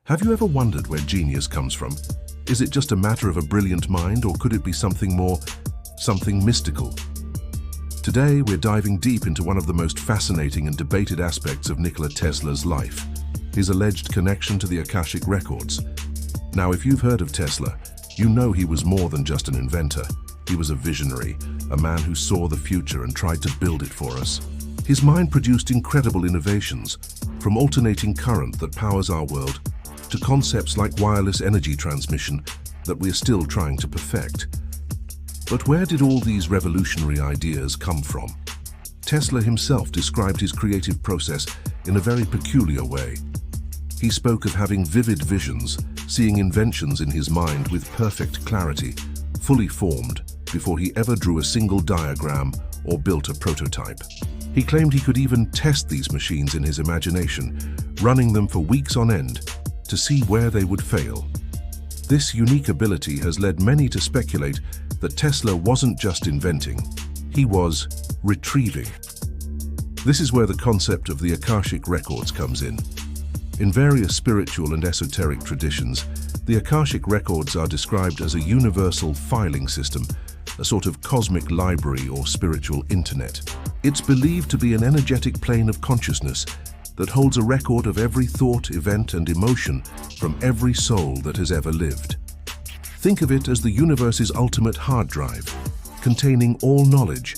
Have you ever wondered where genius comes from? Is it just a matter of a brilliant mind, or could it be something more, something mystical? Today, we're diving deep into one of the most fascinating and debated aspects of Nikola Tesla's life, his alleged connection to the Akashic Records. Now, if you've heard of Tesla, you know he was more than just an inventor. He was a visionary, a man who saw the future and tried to build it for us. His mind produced incredible innovations, from alternating current that powers our world to concepts like wireless energy transmission that we are still trying to perfect. But where did all these revolutionary ideas come from? Tesla himself described his creative process in a very peculiar way. He spoke of having vivid visions, seeing inventions in his mind with perfect clarity, fully formed, before he ever drew a single diagram or built a prototype. He claimed he could even test these machines in his imagination, running them for weeks on end to see where they would fail. This unique ability has led many to speculate that Tesla wasn't just inventing, he was retrieving. This is where the concept of the Akashic Records comes in. In various spiritual and esoteric traditions, the Akashic Records are described as a universal filing system, a sort of cosmic library or spiritual internet. It's believed to be an energetic plane of consciousness that holds a record of every thought, event, and emotion from every soul that has ever lived. Think of it as the universe's ultimate hard drive, containing all knowledge,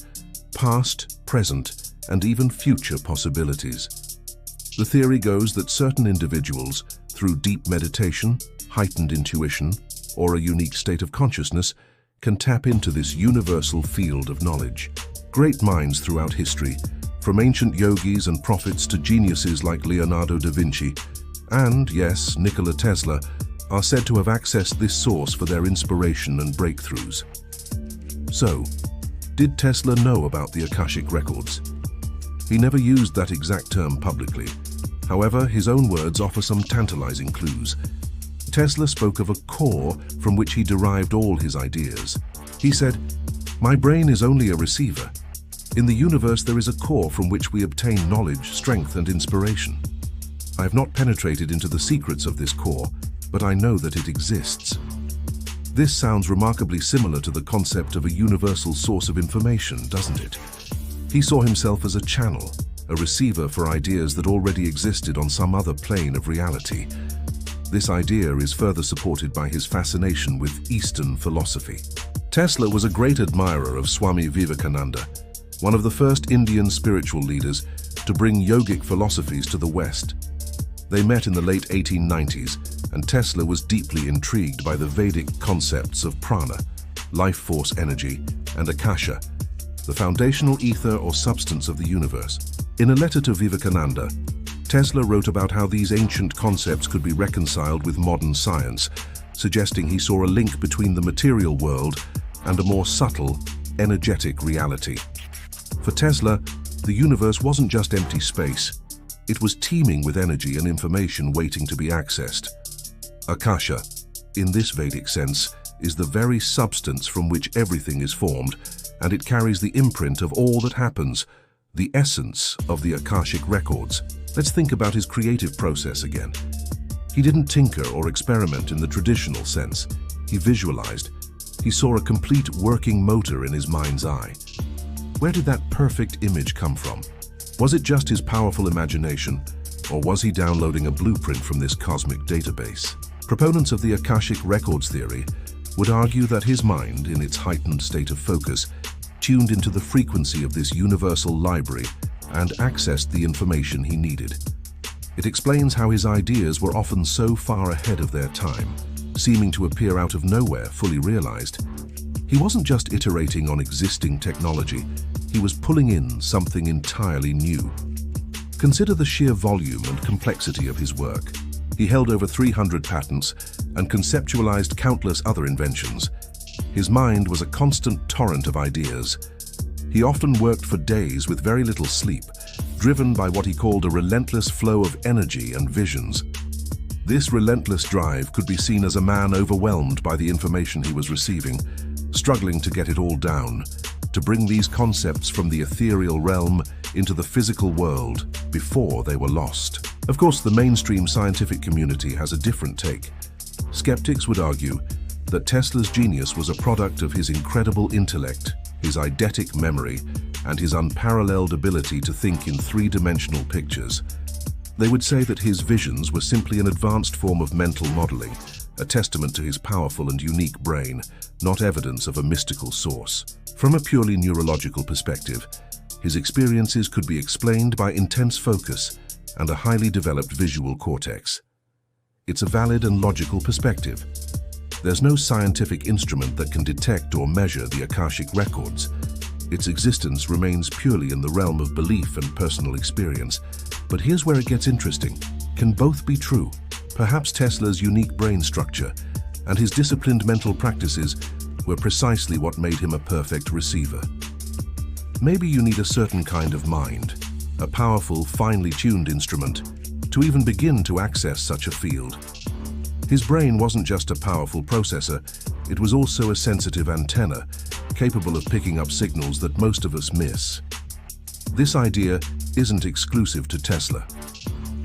past, present, and even future possibilities. The theory goes that certain individuals, through deep meditation, heightened intuition, or a unique state of consciousness, can tap into this universal field of knowledge. Great minds throughout history, from ancient yogis and prophets to geniuses like Leonardo da Vinci, and, yes, Nikola Tesla, are said to have accessed this source for their inspiration and breakthroughs. So, did Tesla know about the Akashic Records? He never used that exact term publicly. However, his own words offer some tantalizing clues. Tesla spoke of a core from which he derived all his ideas. He said, "My brain is only a receiver. In the universe there is a core from which we obtain knowledge, strength, and inspiration. I have not penetrated into the secrets of this core, but I know that it exists." This sounds remarkably similar to the concept of a universal source of information, doesn't it? He saw himself as a channel, a receiver for ideas that already existed on some other plane of reality. This idea is further supported by his fascination with Eastern philosophy. Tesla was a great admirer of Swami Vivekananda, one of the first Indian spiritual leaders to bring yogic philosophies to the West. They met in the late 1890s, and Tesla was deeply intrigued by the Vedic concepts of prana, life force energy, and akasha, the foundational ether or substance of the universe. In a letter to Vivekananda, Tesla wrote about how these ancient concepts could be reconciled with modern science, suggesting he saw a link between the material world and a more subtle, energetic reality. For Tesla, the universe wasn't just empty space. It was teeming with energy and information waiting to be accessed. Akasha, in this Vedic sense, is the very substance from which everything is formed, and it carries the imprint of all that happens, the essence of the Akashic Records. Let's think about his creative process again. He didn't tinker or experiment in the traditional sense. He visualized. He saw a complete working motor in his mind's eye. Where did that perfect image come from? Was it just his powerful imagination, or was he downloading a blueprint from this cosmic database? Proponents of the Akashic Records theory would argue that his mind, in its heightened state of focus, tuned into the frequency of this universal library and accessed the information he needed. It explains how his ideas were often so far ahead of their time, seeming to appear out of nowhere fully realized. He wasn't just iterating on existing technology, he was pulling in something entirely new. Consider the sheer volume and complexity of his work. He held over 300 patents and conceptualized countless other inventions. His mind was a constant torrent of ideas. He often worked for days with very little sleep, driven by what he called a relentless flow of energy and visions. This relentless drive could be seen as a man overwhelmed by the information he was receiving, struggling to get it all down, to bring these concepts from the ethereal realm into the physical world before they were lost. Of course, the mainstream scientific community has a different take. Skeptics would argue that Tesla's genius was a product of his incredible intellect, his eidetic memory, and his unparalleled ability to think in three-dimensional pictures. They would say that his visions were simply an advanced form of mental modeling, a testament to his powerful and unique brain, not evidence of a mystical source. From a purely neurological perspective, his experiences could be explained by intense focus and a highly developed visual cortex. It's a valid and logical perspective. There's no scientific instrument that can detect or measure the Akashic Records. Its existence remains purely in the realm of belief and personal experience. But here's where it gets interesting. Can both be true? Perhaps Tesla's unique brain structure and his disciplined mental practices were precisely what made him a perfect receiver. Maybe you need a certain kind of mind, a powerful, finely tuned instrument, to even begin to access such a field. His brain wasn't just a powerful processor, it was also a sensitive antenna, capable of picking up signals that most of us miss. This idea isn't exclusive to Tesla.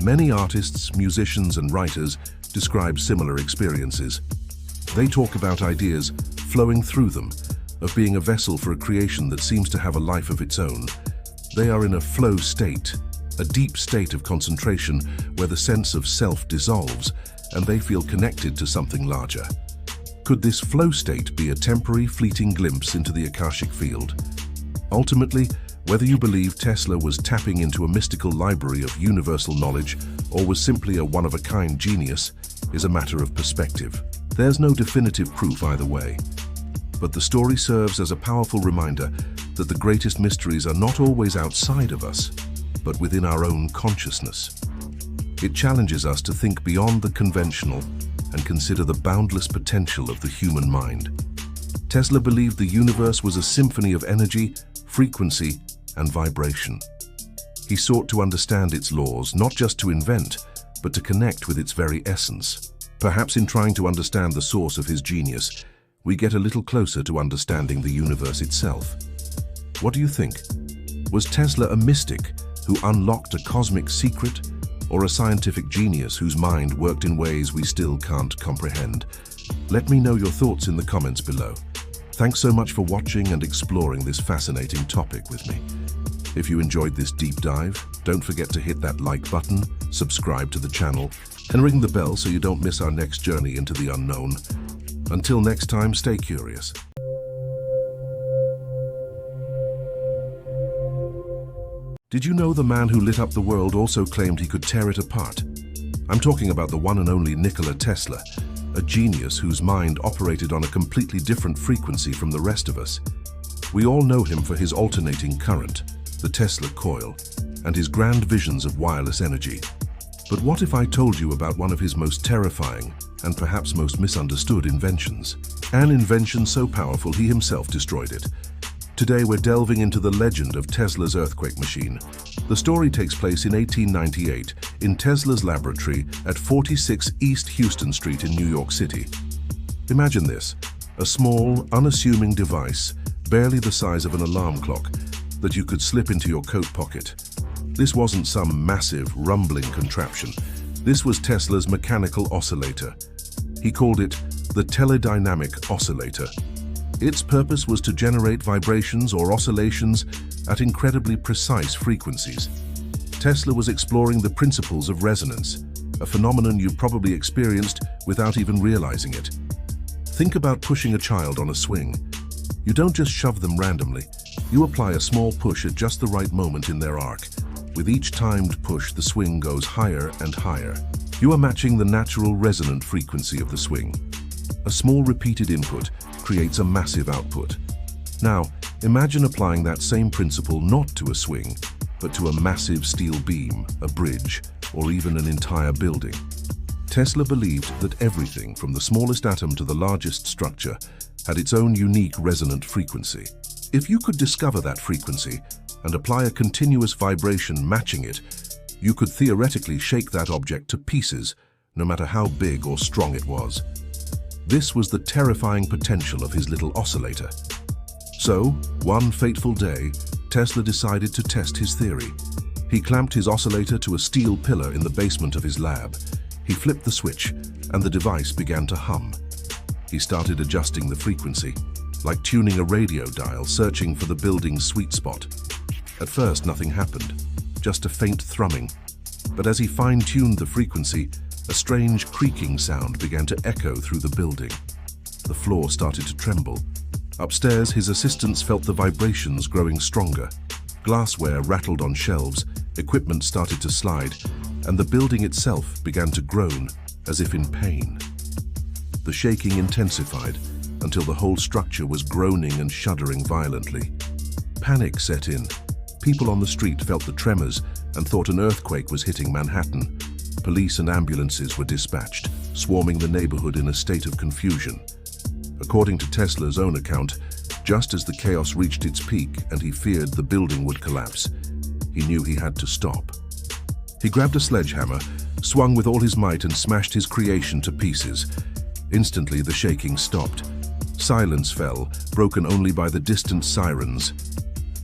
Many artists, musicians, and writers describe similar experiences. They talk about ideas flowing through them, of being a vessel for a creation that seems to have a life of its own. They are in a flow state, a deep state of concentration where the sense of self dissolves and they feel connected to something larger. Could this flow state be a temporary, fleeting glimpse into the Akashic field? Ultimately, whether you believe Tesla was tapping into a mystical library of universal knowledge or was simply a one-of-a-kind genius is a matter of perspective. There's no definitive proof either way. But the story serves as a powerful reminder that the greatest mysteries are not always outside of us, but within our own consciousness. It challenges us to think beyond the conventional and consider the boundless potential of the human mind. Tesla believed the universe was a symphony of energy, frequency, and vibration. He sought to understand its laws, not just to invent, but to connect with its very essence. Perhaps in trying to understand the source of his genius, we get a little closer to understanding the universe itself. What do you think? Was Tesla a mystic who unlocked a cosmic secret, or a scientific genius whose mind worked in ways we still can't comprehend? Let me know your thoughts in the comments below. Thanks so much for watching and exploring this fascinating topic with me. If you enjoyed this deep dive, don't forget to hit that like button, subscribe to the channel, and ring the bell so you don't miss our next journey into the unknown. Until next time, stay curious. Did you know the man who lit up the world also claimed he could tear it apart? I'm talking about the one and only Nikola Tesla, a genius whose mind operated on a completely different frequency from the rest of us. We all know him for his alternating current, the Tesla coil, and his grand visions of wireless energy. But what if I told you about one of his most terrifying and perhaps most misunderstood inventions? An invention so powerful he himself destroyed it. Today we're delving into the legend of Tesla's earthquake machine. The story takes place in 1898 in Tesla's laboratory at 46 East Houston Street in New York City. Imagine this, a small, unassuming device, barely the size of an alarm clock, that you could slip into your coat pocket. This wasn't some massive, rumbling contraption. This was Tesla's mechanical oscillator. He called it the teledynamic oscillator. Its purpose was to generate vibrations or oscillations at incredibly precise frequencies. Tesla was exploring the principles of resonance, a phenomenon you probably experienced without even realizing it. Think about pushing a child on a swing. You don't just shove them randomly. You apply a small push at just the right moment in their arc. With each timed push, the swing goes higher and higher. You are matching the natural resonant frequency of the swing. A small repeated input creates a massive output. Now, imagine applying that same principle not to a swing, but to a massive steel beam, a bridge, or even an entire building. Tesla believed that everything, from the smallest atom to the largest structure, had its own unique resonant frequency. If you could discover that frequency and apply a continuous vibration matching it, you could theoretically shake that object to pieces, no matter how big or strong it was. This was the terrifying potential of his little oscillator. So, one fateful day, Tesla decided to test his theory. He clamped his oscillator to a steel pillar in the basement of his lab. He flipped the switch, and the device began to hum. He started adjusting the frequency, like tuning a radio dial, searching for the building's sweet spot. At first, nothing happened, just a faint thrumming. But as he fine-tuned the frequency, a strange creaking sound began to echo through the building. The floor started to tremble. Upstairs, his assistants felt the vibrations growing stronger. Glassware rattled on shelves, equipment started to slide, and the building itself began to groan, as if in pain. The shaking intensified until the whole structure was groaning and shuddering violently. Panic set in. People on the street felt the tremors and thought an earthquake was hitting Manhattan. Police and ambulances were dispatched, swarming the neighborhood in a state of confusion. According to Tesla's own account, just as the chaos reached its peak and he feared the building would collapse, he knew he had to stop. He grabbed a sledgehammer, swung with all his might and smashed his creation to pieces. Instantly, the shaking stopped. Silence fell, broken only by the distant sirens.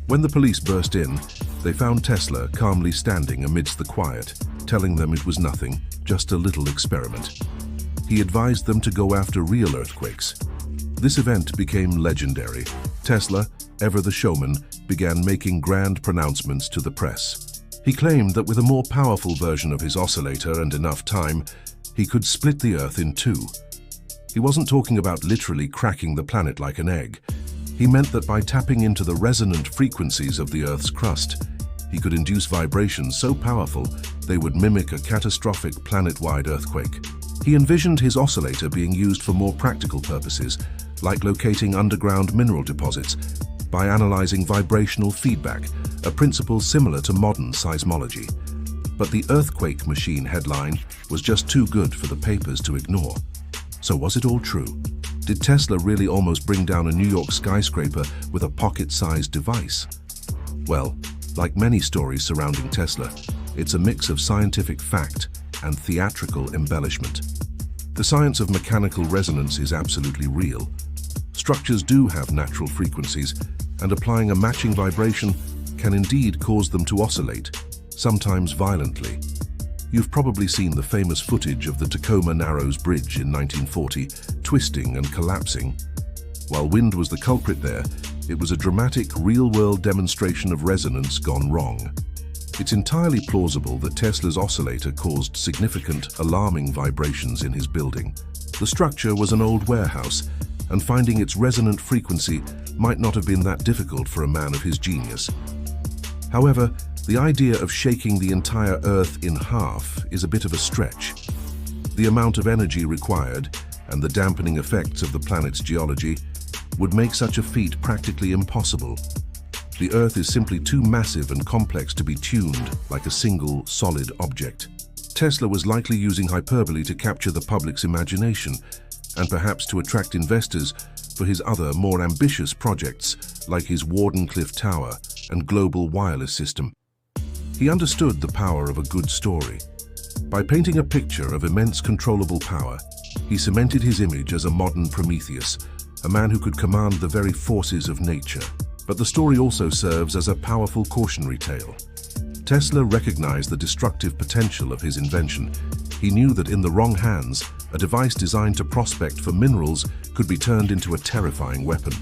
When the police burst in, they found Tesla calmly standing amidst the quiet, telling them it was nothing, just a little experiment. He advised them to go after real earthquakes. This event became legendary. Tesla, ever the showman, began making grand pronouncements to the press. He claimed that with a more powerful version of his oscillator and enough time, he could split the Earth in two. He wasn't talking about literally cracking the planet like an egg. He meant that by tapping into the resonant frequencies of the Earth's crust, he could induce vibrations so powerful they would mimic a catastrophic planet-wide earthquake. He envisioned his oscillator being used for more practical purposes, like locating underground mineral deposits, by analyzing vibrational feedback, a principle similar to modern seismology. But the earthquake machine headline was just too good for the papers to ignore. So was it all true? Did Tesla really almost bring down a New York skyscraper with a pocket-sized device? Well, like many stories surrounding Tesla, it's a mix of scientific fact and theatrical embellishment. The science of mechanical resonance is absolutely real. Structures do have natural frequencies, and applying a matching vibration can indeed cause them to oscillate, sometimes violently. You've probably seen the famous footage of the Tacoma Narrows Bridge in 1940, twisting and collapsing. While wind was the culprit there, it was a dramatic, real-world demonstration of resonance gone wrong. It's entirely plausible that Tesla's oscillator caused significant, alarming vibrations in his building. The structure was an old warehouse, and finding its resonant frequency might not have been that difficult for a man of his genius. However, the idea of shaking the entire Earth in half is a bit of a stretch. The amount of energy required and the dampening effects of the planet's geology would make such a feat practically impossible. The Earth is simply too massive and complex to be tuned like a single, solid object. Tesla was likely using hyperbole to capture the public's imagination and perhaps to attract investors for his other, more ambitious projects like his Wardenclyffe Tower and global wireless system. He understood the power of a good story. By painting a picture of immense controllable power, he cemented his image as a modern Prometheus, a man who could command the very forces of nature. But the story also serves as a powerful cautionary tale. Tesla recognized the destructive potential of his invention. He knew that in the wrong hands, a device designed to prospect for minerals could be turned into a terrifying weapon.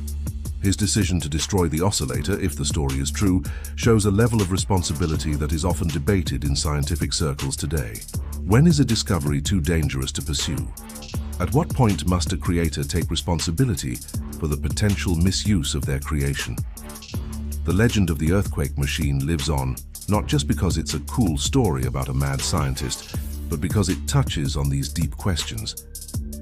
His decision to destroy the oscillator, if the story is true, shows a level of responsibility that is often debated in scientific circles today. When is a discovery too dangerous to pursue? At what point must a creator take responsibility for the potential misuse of their creation? The legend of the earthquake machine lives on, not just because it's a cool story about a mad scientist, but because it touches on these deep questions.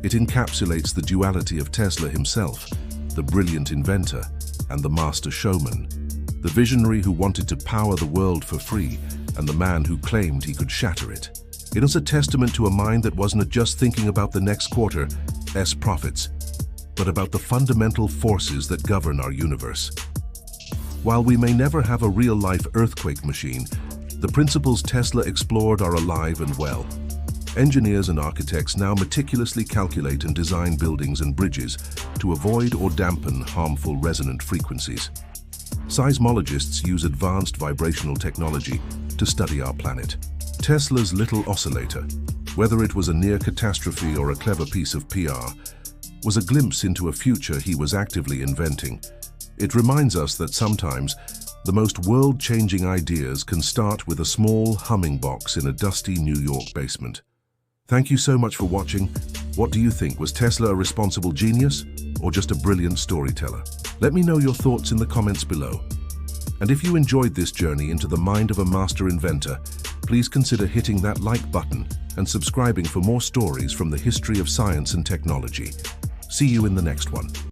It encapsulates the duality of Tesla himself, the brilliant inventor and the master showman, the visionary who wanted to power the world for free and the man who claimed he could shatter it. It is a testament to a mind that wasn't just thinking about the next quarter's profits, but about the fundamental forces that govern our universe. While we may never have a real-life earthquake machine, the principles Tesla explored are alive and well. Engineers and architects now meticulously calculate and design buildings and bridges to avoid or dampen harmful resonant frequencies. Seismologists use advanced vibrational technology to study our planet. Tesla's little oscillator, whether it was a near catastrophe or a clever piece of PR, was a glimpse into a future he was actively inventing. It reminds us that sometimes the most world-changing ideas can start with a small humming box in a dusty New York basement. Thank you so much for watching. What do you think? Was Tesla a responsible genius or just a brilliant storyteller? Let me know your thoughts in the comments below. And if you enjoyed this journey into the mind of a master inventor, please consider hitting that like button and subscribing for more stories from the history of science and technology. See you in the next one.